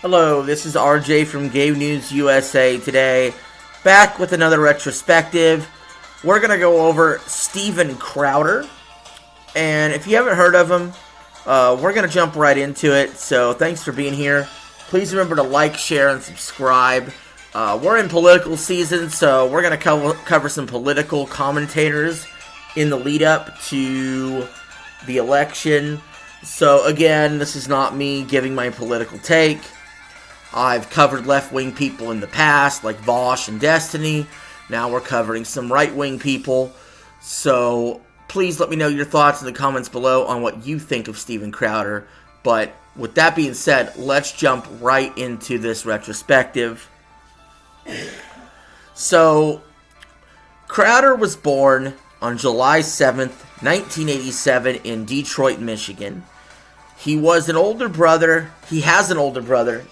Hello, this is RJ from Game News USA today, back with another retrospective. We're going to go over Steven Crowder, and if you haven't heard of him, we're going to jump right into it, so thanks for being here. Please remember to like, share, and subscribe. We're in political season, so we're going to cover some political commentators in the lead up to the election. So again, this is not me giving my political take. I've covered left-wing people in the past, like Vosh and Destiny. Now we're covering some right-wing people. So please let me know your thoughts in the comments below on what you think of Steven Crowder. But with that being said, let's jump right into this retrospective. So, Crowder was born on July 7th, 1987 in Detroit, Michigan. He has an older brother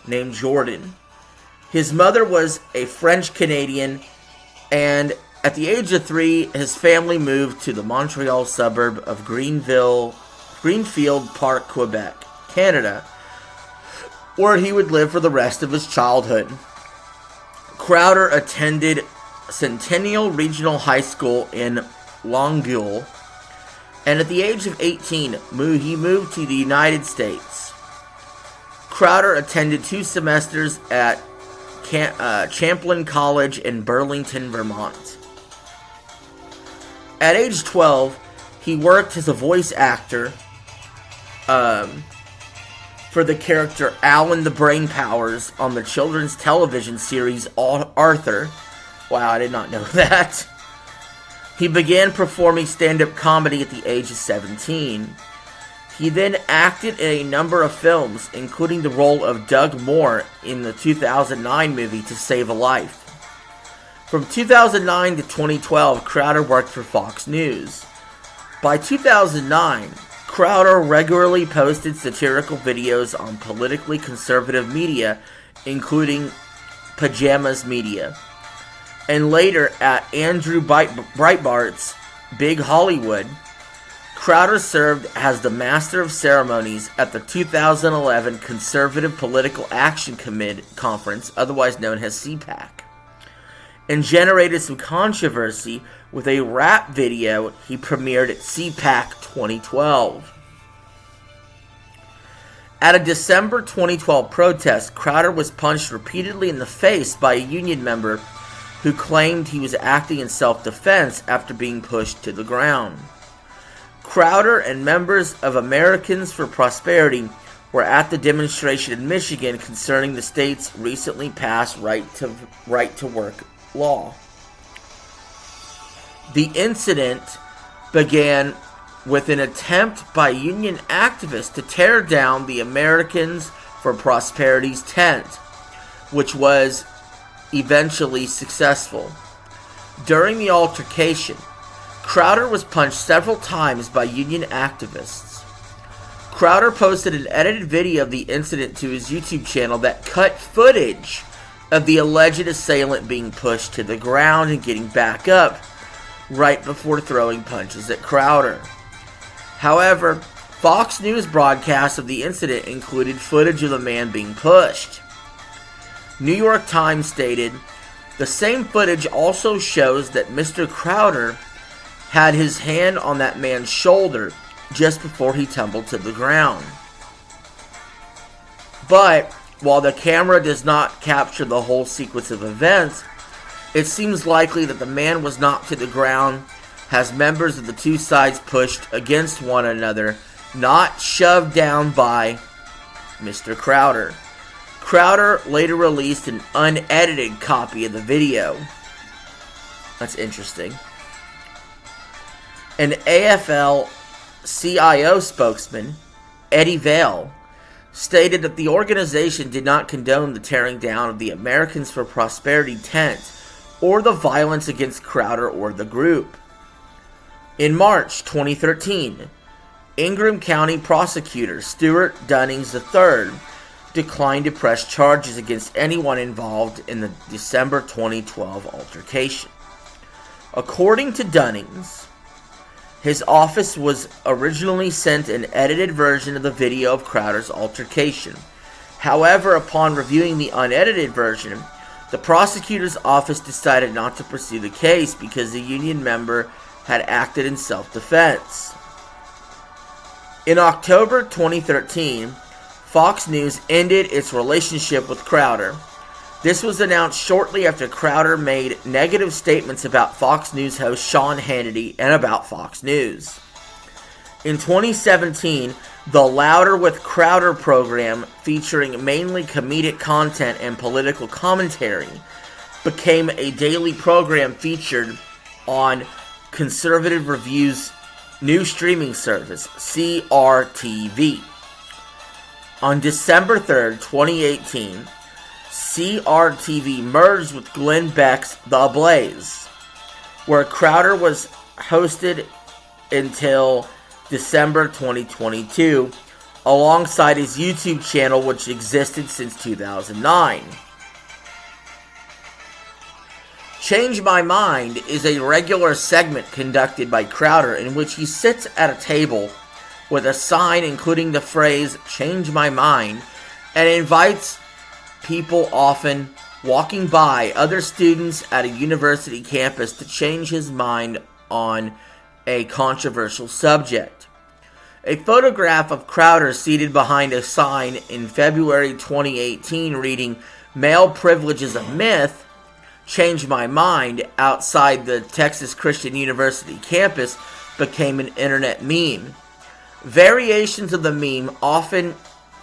named Jordan. His mother was a French-Canadian, and at the age of 3, his family moved to the Montreal suburb of Greenfield Park, Quebec, Canada, where he would live for the rest of his childhood. Crowder attended Centennial Regional High School in Longueuil, and at the age of 18, he moved to the United States. Crowder attended 2 semesters at Champlain College in Burlington, Vermont. At age 12, he worked as a voice actor for the character Alan the Brain Powers on the children's television series Arthur. Wow, I did not know that. He began performing stand-up comedy at the age of 17. He then acted in a number of films, including the role of Doug Moore in the 2009 movie To Save a Life. From 2009 to 2012, Crowder worked for Fox News. By 2009, Crowder regularly posted satirical videos on politically conservative media, including Pajamas Media. And later at Andrew Breitbart's Big Hollywood, Crowder served as the Master of Ceremonies at the 2011 Conservative Political Action Committee Conference, otherwise known as CPAC, and generated some controversy with a rap video he premiered at CPAC 2012. At a December 2012 protest, Crowder was punched repeatedly in the face by a union member who claimed he was acting in self-defense after being pushed to the ground. Crowder and members of Americans for Prosperity were at the demonstration in Michigan concerning the state's recently passed right to work law. The incident began with an attempt by union activists to tear down the Americans for Prosperity's tent, which was eventually successful. During the altercation, Crowder was punched several times by union activists. Crowder posted an edited video of the incident to his YouTube channel that cut footage of the alleged assailant being pushed to the ground and getting back up right before throwing punches at Crowder. However, Fox News broadcasts of the incident included footage of the man being pushed. New York Times stated, the same footage also shows that Mr. Crowder had his hand on that man's shoulder just before he tumbled to the ground. But, while the camera does not capture the whole sequence of events, it seems likely that the man was knocked to the ground as members of the two sides pushed against one another, not shoved down by Mr. Crowder. Crowder later released an unedited copy of the video. That's interesting. An AFL-CIO spokesman, Eddie Vale, stated that the organization did not condone the tearing down of the Americans for Prosperity tent or the violence against Crowder or the group. In March 2013, Ingham County prosecutor Stuart Dunnings III declined to press charges against anyone involved in the December 2012 altercation. According to Dunnings, his office was originally sent an edited version of the video of Crowder's altercation, However, upon reviewing the unedited version, the prosecutor's office decided not to pursue the case because the union member had acted in self-defense. In October 2013, Fox News ended its relationship with Crowder. This was announced shortly after Crowder made negative statements about Fox News host Sean Hannity and about Fox News. In 2017, the Louder with Crowder program, featuring mainly comedic content and political commentary, became a daily program featured on Conservative Review's new streaming service, CRTV. On December 3rd, 2018, CRTV merged with Glenn Beck's The Blaze, where Crowder was hosted until December 2022, alongside his YouTube channel, which existed since 2009. Change My Mind is a regular segment conducted by Crowder in which he sits at a table with a sign including the phrase "Change My Mind" and invites people, often walking by, other students at a university campus, to change his mind on a controversial subject. A photograph of Crowder seated behind a sign in February 2018 reading "Male Privilege is a Myth, Change My Mind" outside the Texas Christian University campus became an internet meme. Variations of the meme often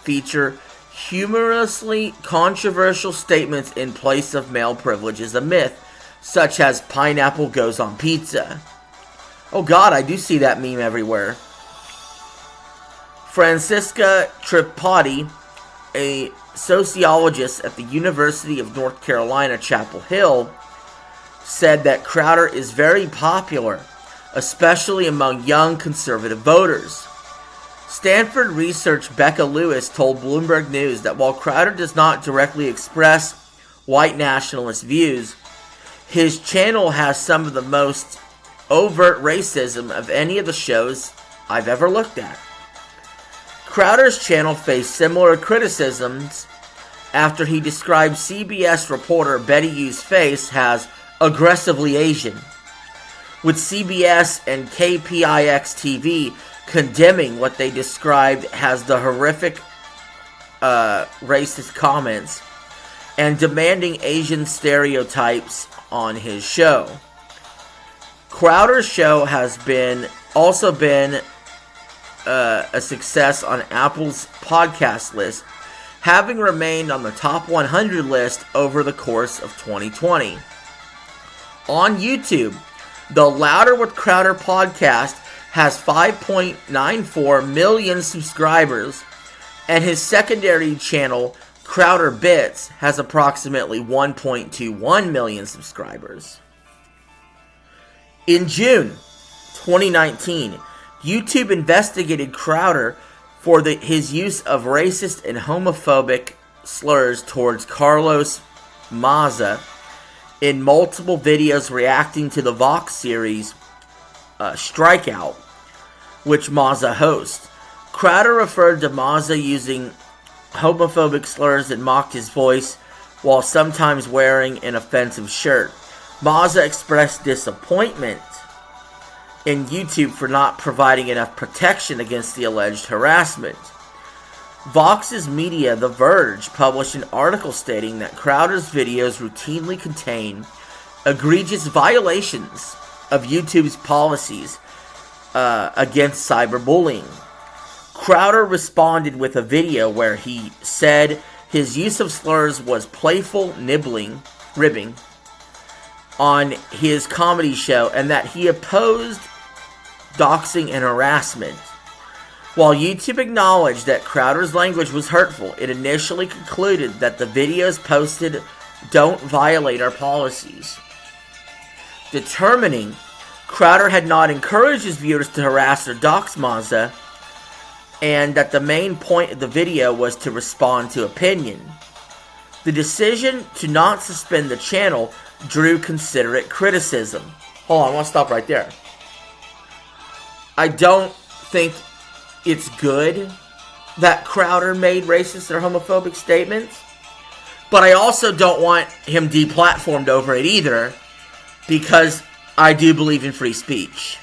feature humorously controversial statements in place of "male privilege is a myth," such as "pineapple goes on pizza." Oh God, I do see that meme everywhere. Francisca Tripathi, a sociologist at the University of North Carolina, Chapel Hill, said that Crowder is very popular, especially among young conservative voters. Stanford research Becca Lewis told Bloomberg News that while Crowder does not directly express white nationalist views, his channel has some of the most overt racism of any of the shows I've ever looked at. Crowder's channel faced similar criticisms after he described CBS reporter Betty Yu's face as aggressively Asian, with CBS and KPIX-TV condemning what they described as the horrific racist comments and demanding Asian stereotypes on his show. Crowder's show has also been a success on Apple's podcast list, having remained on the top 100 list over the course of 2020. On YouTube, the Louder with Crowder podcast has 5.94 million subscribers, and his secondary channel, Crowder Bits, has approximately 1.21 million subscribers. In June 2019, YouTube investigated Crowder for his use of racist and homophobic slurs towards Carlos Maza in multiple videos reacting to the Vox series Strikeout, which Maza hosts. Crowder referred to Maza using homophobic slurs and mocked his voice while sometimes wearing an offensive shirt. Maza expressed disappointment in YouTube for not providing enough protection against the alleged harassment. Vox's media, The Verge, published an article stating that Crowder's videos routinely contain egregious violations of YouTube's policies against cyberbullying. Crowder responded with a video where he said his use of slurs was playful ribbing on his comedy show, and that he opposed doxing and harassment. While YouTube acknowledged that Crowder's language was hurtful, it initially concluded that the videos posted don't violate our policies. Determining Crowder had not encouraged his viewers to harass or dox Maza, and that the main point of the video was to respond to opinion. The decision to not suspend the channel drew considerate criticism. Hold on, I want to stop right there. I don't think it's good that Crowder made racist or homophobic statements. But I also don't want him deplatformed over it either, because I do believe in free speech.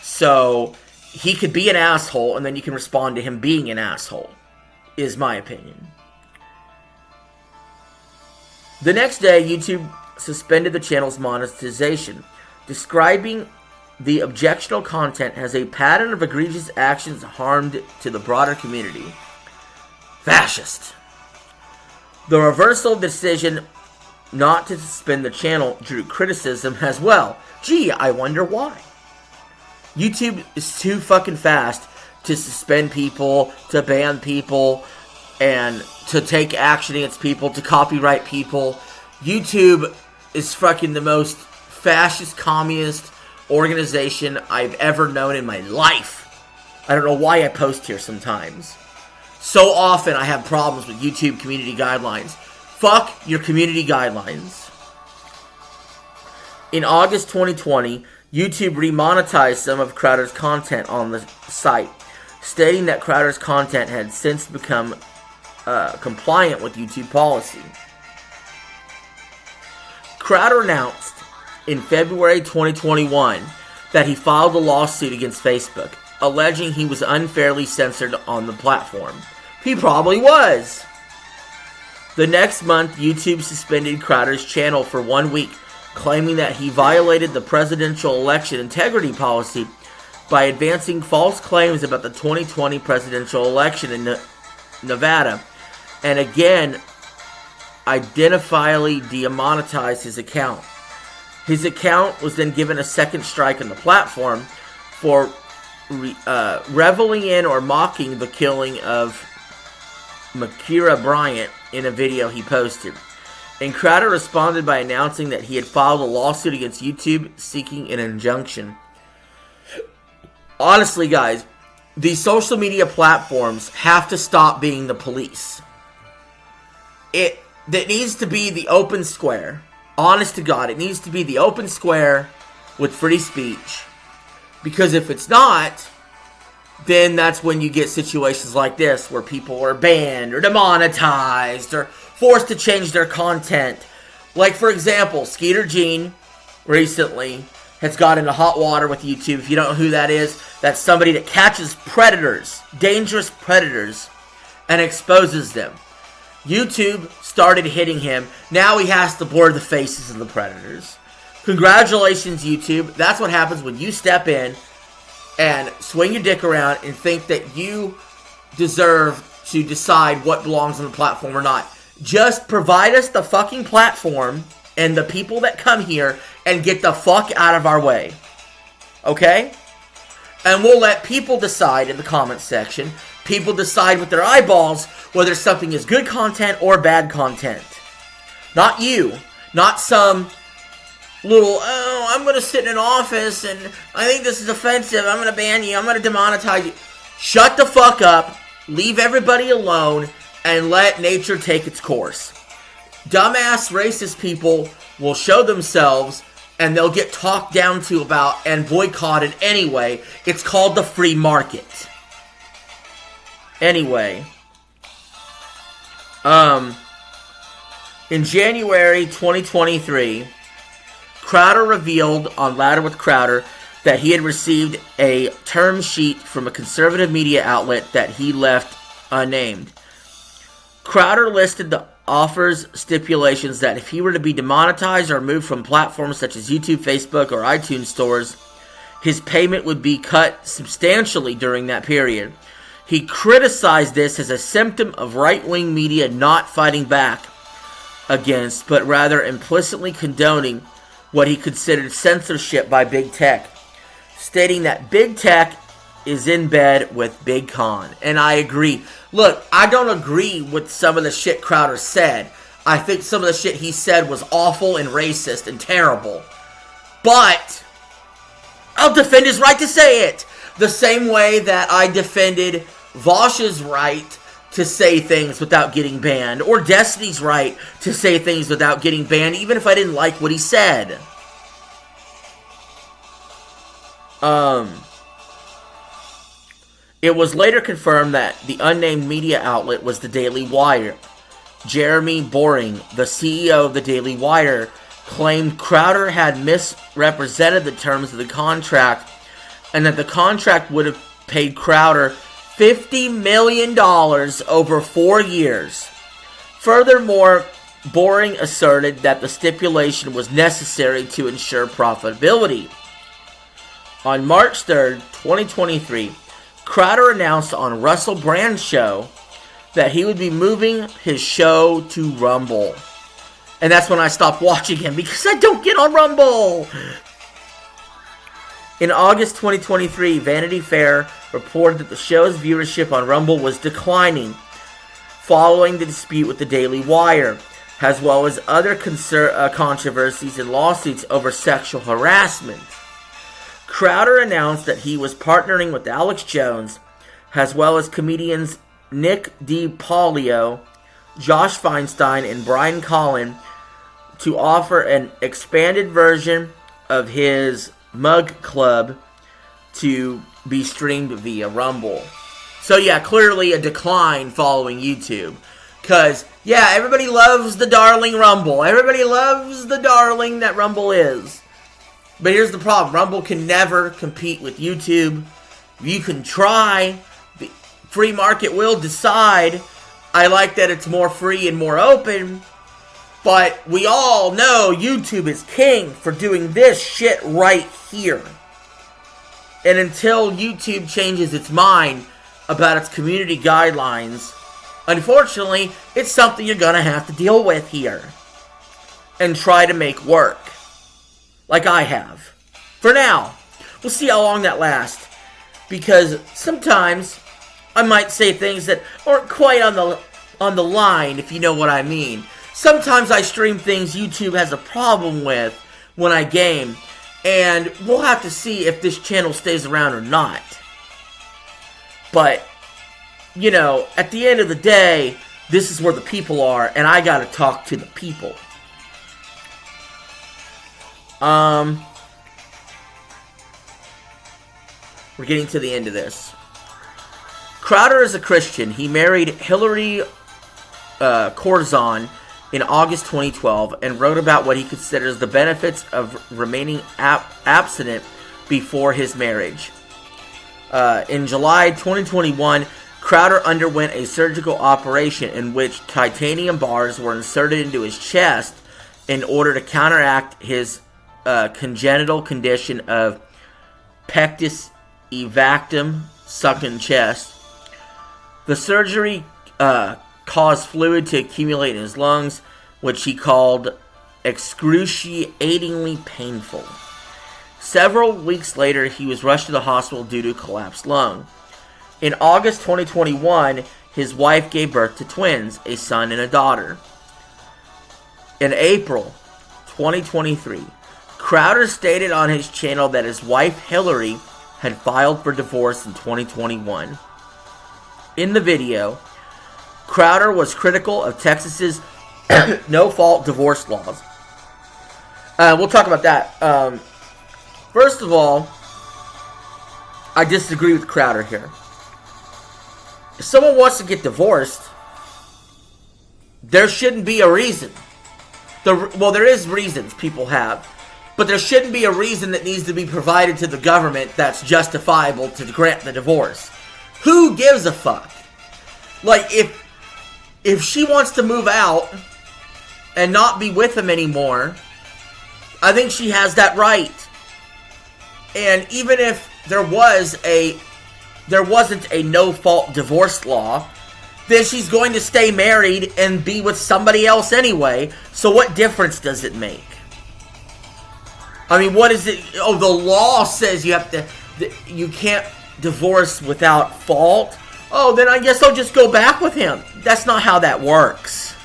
So he could be an asshole, and then you can respond to him being an asshole, is my opinion. The next day, YouTube suspended the channel's monetization, describing the objectionable content as a pattern of egregious actions harmed to the broader community. Fascist. The reversal decision not to suspend the channel drew criticism as well. Gee, I wonder why. YouTube is too fucking fast to suspend people, to ban people, and to take action against people, to copyright people. YouTube is fucking the most fascist, communist organization I've ever known in my life. I don't know why I post here sometimes. So often I have problems with YouTube community guidelines. Fuck your community guidelines. In August 2020, YouTube remonetized some of Crowder's content on the site, stating that Crowder's content had since become compliant with YouTube policy. Crowder announced in February 2021 that he filed a lawsuit against Facebook, alleging he was unfairly censored on the platform. He probably was. The next month, YouTube suspended Crowder's channel for 1 week, claiming that he violated the presidential election integrity policy by advancing false claims about the 2020 presidential election in Nevada, and again, identifiably demonetized his account. His account was then given a second strike on the platform for reveling in or mocking the killing of Ma'Khia Bryant in a video he posted. And Crowder responded by announcing that he had filed a lawsuit against YouTube seeking an injunction. Honestly, guys, these social media platforms have to stop being the police. It needs to be the open square. Honest to God, it needs to be the open square with free speech. Because if it's not, then that's when you get situations like this where people are banned or demonetized or forced to change their content. Like, for example, Skeeter Jean recently has got into hot water with YouTube. If you don't know who that is, that's somebody that catches predators, dangerous predators, and exposes them. YouTube started hitting him. Now he has to blur the faces of the predators. Congratulations, YouTube. That's what happens when you step in and swing your dick around and think that you deserve to decide what belongs on the platform or not. Just provide us the fucking platform and the people that come here and get the fuck out of our way. Okay? And we'll let people decide in the comments section. People decide with their eyeballs whether something is good content or bad content. Not you. Not some little, oh, I'm going to sit in an office and I think this is offensive. I'm going to ban you. I'm going to demonetize you. Shut the fuck up. Leave everybody alone and let nature take its course. Dumbass racist people will show themselves and they'll get talked down to about and boycotted anyway. It's called the free market. Anyway. In January 2023, Crowder revealed on Louder with Crowder that he had received a term sheet from a conservative media outlet that he left unnamed. Crowder listed the offer's stipulations that if he were to be demonetized or removed from platforms such as YouTube, Facebook, or iTunes stores, his payment would be cut substantially during that period. He criticized this as a symptom of right-wing media not fighting back against, but rather implicitly condoning what he considered censorship by Big Tech, stating that Big Tech is in bed with Big Con. And I agree. Look, I don't agree with some of the shit Crowder said. I think some of the shit he said was awful and racist and terrible. But I'll defend his right to say it. The same way that I defended Vosh's right to say things without getting banned, or Destiny's right to say things without getting banned, even if I didn't like what he said. It was later confirmed that the unnamed media outlet was the Daily Wire. Jeremy Boring, the CEO of the Daily Wire, claimed Crowder had misrepresented the terms of the contract and that the contract would have paid Crowder $50 million over 4 years. Furthermore, Boring asserted that the stipulation was necessary to ensure profitability. On March 3rd, 2023, Crowder announced on Russell Brand's show that he would be moving his show to Rumble. And that's when I stopped watching him because I don't get on Rumble. In August 2023, Vanity Fair reported that the show's viewership on Rumble was declining following the dispute with the Daily Wire, as well as other controversies and lawsuits over sexual harassment. Crowder announced that he was partnering with Alex Jones, as well as comedians Nick DiPaolo, Josh Feinstein, and Brian Collin, to offer an expanded version of his Mug Club to be streamed via Rumble. So yeah, clearly a decline following YouTube. Because, yeah, everybody loves the darling Rumble. Everybody loves the darling that Rumble is. But here's the problem. Rumble can never compete with YouTube. You can try. The free market will decide. I like that it's more free and more open. But we all know YouTube is king for doing this shit right here. And until YouTube changes its mind about its community guidelines, unfortunately, it's something you're going to have to deal with here. And try to make work. Like I have. For now. We'll see how long that lasts. Because sometimes I might say things that aren't quite on the line, if you know what I mean. Sometimes I stream things YouTube has a problem with when I game. And we'll have to see if this channel stays around or not. But, you know, at the end of the day, this is where the people are, and I gotta talk to the people. We're getting to the end of this. Crowder is a Christian. He married Hillary Corzine in August 2012 and wrote about what he considers the benefits of remaining abstinent before his marriage. In July 2021, Crowder underwent a surgical operation in which titanium bars were inserted into his chest in order to counteract his congenital condition of pectus evacuum, sunken chest. The surgery caused fluid to accumulate in his lungs, which he called excruciatingly painful. Several weeks later, he was rushed to the hospital due to a collapsed lung. In August 2021, his wife gave birth to twins, a son and a daughter. In April 2023, Crowder stated on his channel that his wife Hillary had filed for divorce in 2021. In the video, Crowder was critical of Texas's no-fault divorce laws. We'll talk about that. First of all, I disagree with Crowder here. If someone wants to get divorced, there shouldn't be a reason. Well, there is reasons people have. But there shouldn't be a reason that needs to be provided to the government that's justifiable to grant the divorce. Who gives a fuck? Like, if she wants to move out and not be with him anymore, I think she has that right. And even if there wasn't a no-fault divorce law, then she's going to stay married and be with somebody else anyway. So what difference does it make? I mean, what is it? Oh, the law says you can't divorce without fault. Oh, then I guess I'll just go back with him. That's not how that works.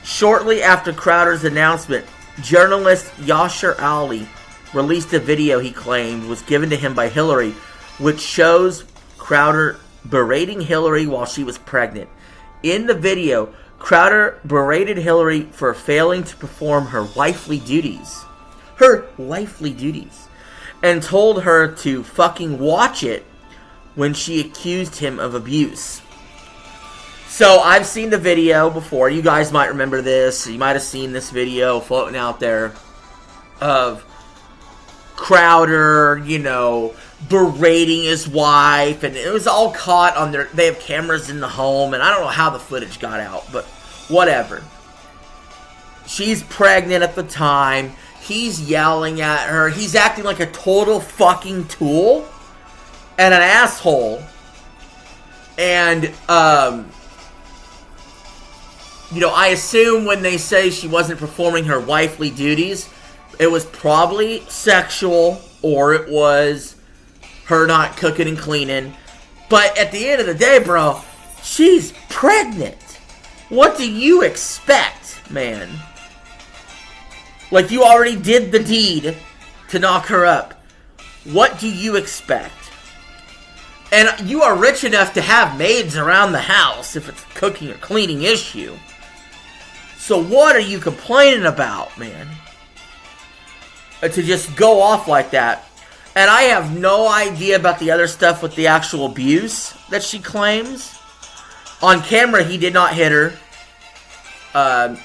Shortly after Crowder's announcement, journalist Yashar Ali released a video he claimed was given to him by Hillary, which shows Crowder berating Hillary while she was pregnant. In the video, Crowder berated Hillary for failing to perform her wifely duties. and told her to fucking watch it when she accused him of abuse. So I've seen the video before. You guys might remember this. You might have seen this video floating out there of Crowder, you know, berating his wife, and it was all caught on their, they have cameras in the home, and I don't know how the footage got out, but whatever. She's pregnant at the time. He's yelling at her. He's acting like a total fucking tool and an asshole. And, you know, I assume when they say she wasn't performing her wifely duties, it was probably sexual, or it was her not cooking and cleaning. But at the end of the day, bro, she's pregnant. What do you expect, man? Like, you already did the deed to knock her up. What do you expect? And you are rich enough to have maids around the house if it's a cooking or cleaning issue. So what are you complaining about, man? To just go off like that. And I have no idea about the other stuff with the actual abuse that she claims. On camera, he did not hit her.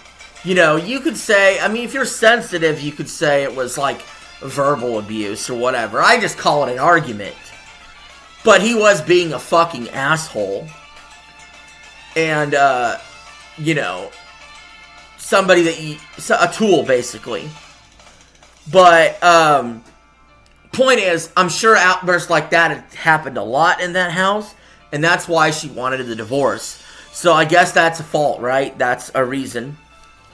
You know, you could say, I mean, if you're sensitive, you could say it was like verbal abuse or whatever. I just call it an argument. But he was being a fucking asshole. And, you know, somebody that a tool, basically. But, point is, I'm sure outbursts like that had happened a lot in that house, and that's why she wanted the divorce. So I guess that's a fault, right? That's a reason.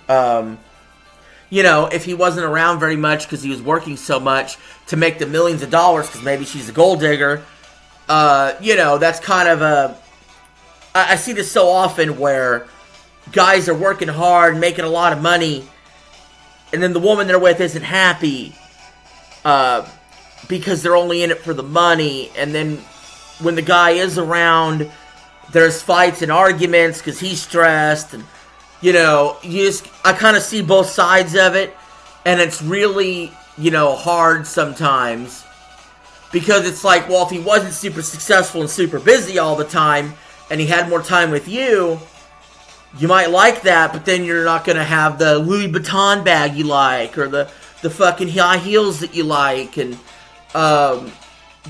You know, if he wasn't around very much because he was working so much to make the millions of dollars, because maybe she's a gold digger, you know, that's kind of a... I see this so often where guys are working hard, making a lot of money, and then the woman they're with isn't happy because they're only in it for the money. And then when the guy is around, there's fights and arguments because he's stressed. And, you know, I kind of see both sides of it. And it's really, you know, hard sometimes. Because it's like, well, if he wasn't super successful and super busy all the time, and he had more time with you, you might like that, but then you're not going to have the Louis Vuitton bag you like, or the fucking high heels that you like, and,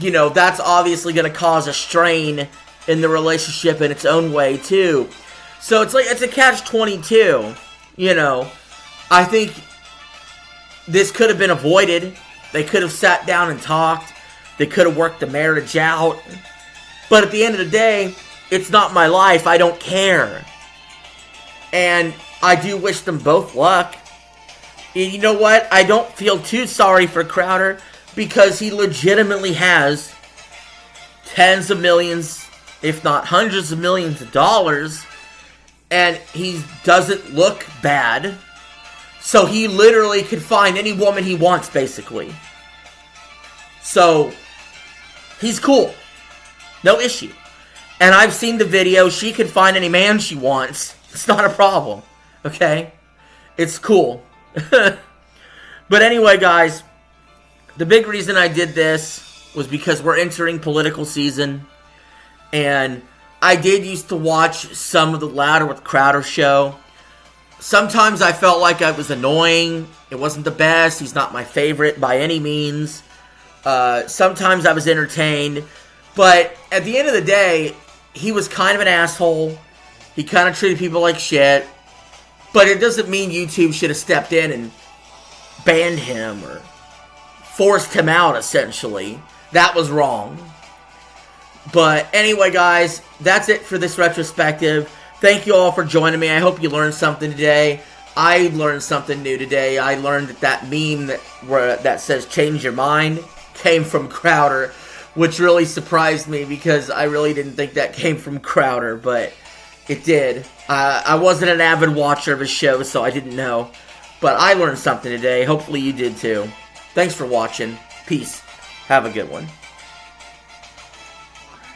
you know, that's obviously going to cause a strain in the relationship in its own way, too. So it's like, it's a catch-22, you know. I think this could have been avoided. They could have sat down and talked. They could have worked the marriage out. But at the end of the day, it's not my life. I don't care. And I do wish them both luck. And you know what? I don't feel too sorry for Crowder because he legitimately has tens of millions, if not hundreds of millions of dollars. And he doesn't look bad. So he literally could find any woman he wants, basically. So he's cool. No issue. And I've seen the video. She could find any man she wants. It's not a problem, okay? It's cool. But anyway, guys, the big reason I did this was because we're entering political season, and I did used to watch some of the Louder with Crowder show. Sometimes I felt like I was annoying. It wasn't the best. He's not my favorite by any means. Sometimes I was entertained. But at the end of the day, he was kind of an asshole. He kind of treated people like shit. But it doesn't mean YouTube should have stepped in and banned him or forced him out, essentially. That was wrong. But anyway, guys, that's it for this retrospective. Thank you all for joining me. I hope you learned something today. I learned something new today. I learned that meme that says change your mind came from Crowder, which really surprised me because I really didn't think that came from Crowder, but it did. I wasn't an avid watcher of his show, so I didn't know. But I learned something today. Hopefully you did too. Thanks for watching. Peace. Have a good one.